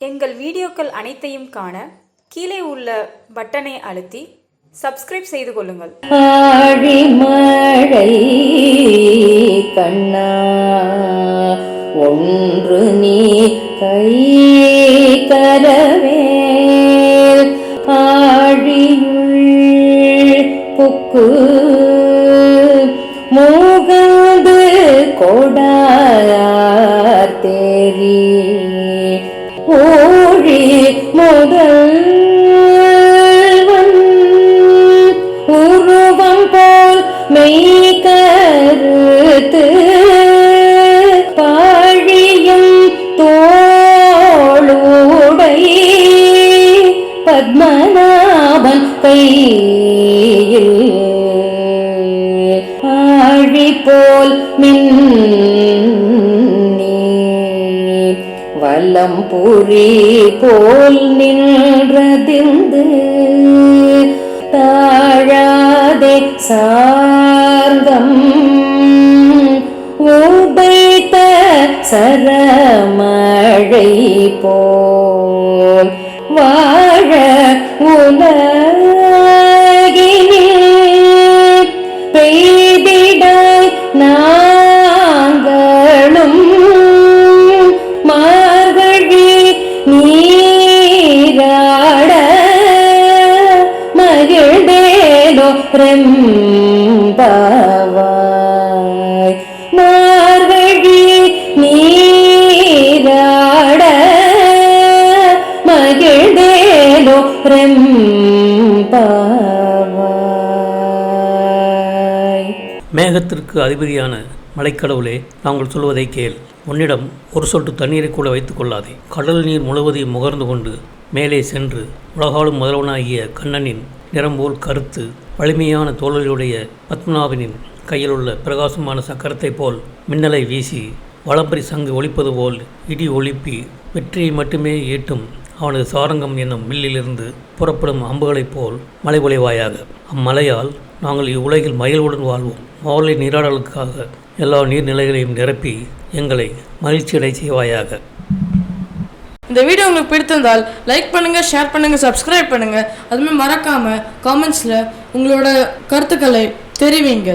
எங்கள் வீடியோக்கள் அனைத்தையும் காண கீழே உள்ள பட்டனை அழுத்தி சப்ஸ்கிரைப் செய்து கொள்ளுங்கள். ஆழிமழை கண்ணா ஒன்று நீ கை கரவேல் ஆழியுள் புக்கு மூகந்து கொடார் தேரி ஊழி முதல் உருவம் போல் மெய் கருத்து பாழியும் தோளுடை பத்மநாபன் கையில் ஆழி போல் மின்னி வலம் புரி போல் நின்றதிந்து தாழாதே சார்ந்தம் உபைத்த சரமழை போல் வாழ உலகினில் பெய்திடாய் நாங்களும் மார்கழி நீராட மகிழ்ந்தேலோ ரெம்பவாய் மார்கழி நீராட மகிழ்ந்தேலோ ரெம்பவாய். மேகத்திற்கு அதிபதியான மலைக்கடவுளே, நாங்கள் சொல்வதை கேள். உன்னிடம் ஒரு சொட்டு தண்ணீரை கூட வைத்துக் கொள்ளாதே. கடல் நீர் முழுவதையும் முகர்ந்து கொண்டு மேலே சென்று உலகாலும் முதல்வனாகிய கண்ணனின் நிறம்போல் கருத்து வலிமையான தோழலுடைய பத்மநாபனின் கையிலுள்ள பிரகாசமான சக்கரத்தை போல் மின்னலை வீசி வலம்பரி சங்கு ஒலிப்பது போல் இடி ஒலிப்பி வெற்றியை மட்டுமே ஈட்டும் அவனது சாரங்கம் என்னும் மில்லிலிருந்து புறப்படும் அம்புகளைப் போல் மழை பொழிவாயாக. அம்மலையால் நாங்கள் இவ்வுலகில் மகிழ்வுடன் வாழ்வோம். மாலை நீராடலுக்காக எல்லா நீர்நிலைகளையும் நிரப்பி எங்களை மகிழ்ச்சியடை செய்வாயாக. இந்த வீடியோ உங்களுக்கு பிடித்திருந்தால் லைக் பண்ணுங்க, ஷேர் பண்ணுங்க, சப்ஸ்கிரைப் பண்ணுங்க. அதுமாதிரி மறக்காம காமெண்ட்ஸ்ல உங்களோட கருத்துக்களை தெரிவிங்க.